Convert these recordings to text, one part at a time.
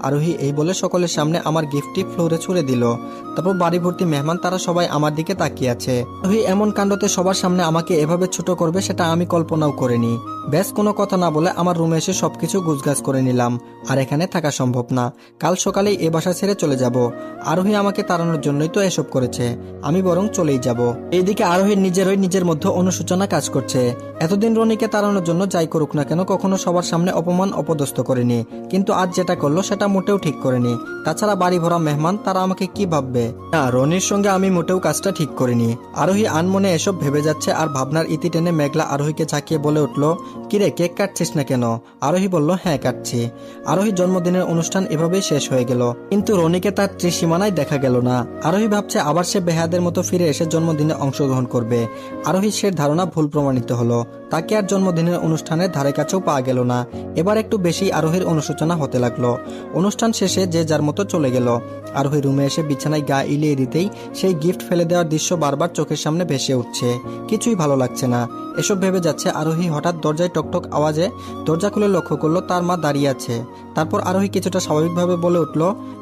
আরোহী এই বলে সকলের সামনে আমার গিফটটি ফ্লোরে ছুড়ে দিল। তারপর বাড়ি ভর্তি মেহমান, তারা সবাই আমার দিকে তাকিয়ে আছে। আরোহী এমন কাণ্ডতে সবার সামনে আমাকে এভাবে ছোট করবে সেটা আমি কল্পনাও করিনি। ব্যাস কোনো কথা না বলে আমার রুমে এসে সবকিছু গুছগাছ করে নিলাম। আর এখানে থাকা সম্ভব না, কাল সকালেই এ বাসা ছেড়ে চলে যাব। আরোহী আমাকে তাড়ানোর জন্যই তো এসব করেছে, আমি বরং চলেই যাব। এইদিকে আরোহীর নিজের মধ্যে অনুশোচনা কাজ করছে। এতদিন রনিকে তাড়ানোর জন্য যাই করুক না কেন কখনো সবার সামনে অপমান অপদস্থ করেনি, কিন্তু আজ যেটা করলো সেটা মোটেও ঠিক করেনি। তাছাড়া বাড়ি ভরা মেহমান, তারা আমাকে কি ভাববে। না, রনির সঙ্গে আমি মোটেও কাজটা ঠিক করিনি। আরোহী আনমনে এসব ভেবে যাচ্ছে আর ভাবনার ইতি টেনে মেঘলা আরোহীকে ঝাঁকিয়ে বলে উঠল, কিরে কেক কাটছিস না কেন? আরোহী বলল, হ্যাঁ কাটছি। আরোহীর জন্মদিনের অনুষ্ঠান এভাবেই শেষ হয়ে গেল, কিন্তু রনিকে তার ত্রিসীমানায় দেখা গেল না। আরোহী ভাবছে আবার সে বেহাদের মতো ফিরে এসে জন্মদিনে অংশগ্রহণ করবে। আরোহী সে ধারণা ভুল প্রমাণিত হলো, তাকে আর জন্মদিনের অনুষ্ঠানের ধারে কাছেও পাওয়া গেল না। এবার একটু বেশি আরোহীর অনুশোচনা হতে লাগলো। অনুষ্ঠান শেষে যে যার মতো চলে গেল। আরোহী রুমে এসে বিছানায় গা ইলিয়ে দিতেই সেই গিফট ফেলে দেওয়ার দৃশ্য বারবার চোখের সামনে ভেসে উঠছে। কিছুই ভালো লাগছে না। এসব ভেবে যাচ্ছে আরোহী হঠাৎ দরজায় টকটক আওয়াজে দরজা খুলে লক্ষ্য করলো তার মা দাঁড়িয়ে আছে। তারপর আরোহী কিছুটা স্বাভাবিকভাবে বলে উঠল,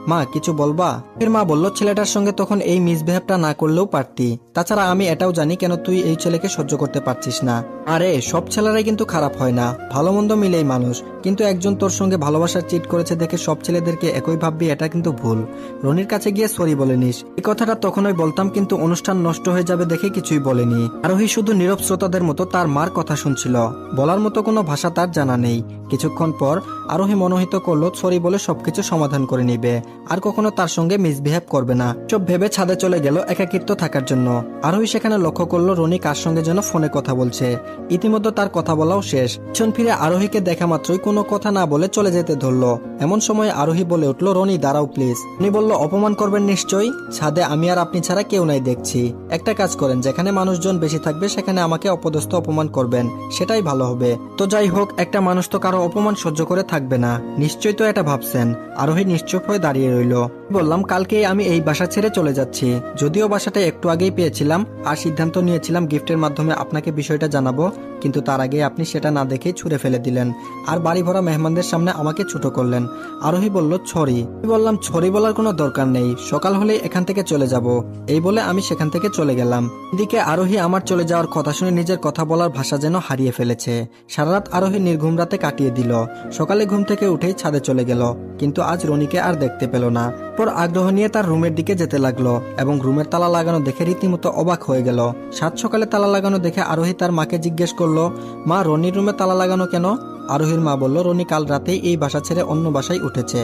মা কিছু বলবা? এর মা বলল, ছেলেটার সঙ্গে তখন এই মিসবিহেভটা না করলেও পারতি। তাছাড়া আমি এটাও জানি কেন তুই এই ছেলেকে সহ্য করতে পারছিস না। আরে সব ছেলেরাই কিন্তু খারাপ হয় না, ভালো মন্দ মিলেই মানুষ। কিন্তু একজন তোর সঙ্গে ভালোবাসার চিট করেছে দেখে সব ছেলেদেরকে একই ভাববি, এটা কিন্তু ভুল। রনির কাছে গিয়ে সরি বলে নিস। এই কথাটা তখনই বলতাম, কিন্তু অনুষ্ঠান নষ্ট হয়ে যাবে দেখে কিছুই বলেনি। আরোহী শুধু নীরব শ্রোতাদের মতো তার মার কথা শুনছিল। বলার মতো কোনো ভাষা তার জানা নেই। কিছুক্ষণ পর আরোহী মনোহিত করলো সরি বলে সবকিছু সমাধান করে নিবে, আর কখনো তার সঙ্গে মিসবিহেভ করবে না। সব ভেবে ছাদে চলে গেল একাকিত্ব থাকার জন্য। আরোহী সেখানে লক্ষ্য করলো রনি কার সঙ্গে যেন ফোনে কথা বলছে। ইতিমধ্যে তার কথা বলাও শেষ। পিছন ফিরে আরোহীকে দেখা মাত্রই কোনো কথা না বলে চলে যেতে ধরলো। এমন সময় আরোহী বলে উঠলো, রনি দাঁড়াও প্লিজ। উনি বলল, অপমান করবেন নিশ্চয়ই? ছাদে আমি আর আপনি ছাড়া কেউ নাই দেখছি। একটা কাজ করেন, যেখানে মানুষজন বেশি থাকবে সেখানে আমাকে অপদস্থ অপমান করবেন, সেটাই ভালো হবে। তো যাই হোক, একটা মানুষ তো কারো অপমান সহ্য করে থাকবে না, নিশ্চয়ই তো এটা ভাবছেন। আরোহী নিশ্চুপ হয়ে দাঁড়িয়ে রইল। বললাম, কালকেই আমি এই বাসা ছেড়ে চলে যাচ্ছি। যদিও বাসাটা একটু আগেই পেয়েছিলাম আর সিদ্ধান্ত নিয়েছিলাম গিফটের মাধ্যমে আপনাকে বিষয়টা জানাবো, কিন্তু তার আগে আপনি সেটা না দেখেই ছুঁড়ে ফেলে দিলেন আর বাড়ি ভরা মেহমানদের সামনে আমাকে ছোট করলেন। আরোহী বলল, ছড়ি। বললাম, ছড়ি বলার কোনো দরকার নেই, সকাল হলেই এখান থেকে চলে যাব। এই বলে আমি সেখান থেকে চলে গেলাম। এদিকে আরোহী আমার চলে যাওয়ার কথা শুনে নিজের কথা বলার ভাষা যেন হারিয়ে ফেলেছে। সারা রাত আরোহী নির্ঘুম রাতে কাটিয়ে দিল। সকালে ঘুম থেকে উঠেই ছাদে চলে গেল, কিন্তু আজ রনিকে আর দেখতে পেল না। পর আগ্রহ নিয়ে তার রুমের দিকে যেতে লাগলো এবং রুমের তালা লাগানো দেখে রীতিমতো অবাক হয়ে গেল। সাত সকালে তালা লাগানো দেখে আরোহী তার মাকে জিজ্ঞেস করলো, মা রনির রুমে তালা লাগানো কেন? আরোহীর মা বলল, রনি কাল রাতেই এই বাসা ছেড়ে অন্য বাসায় উঠেছে।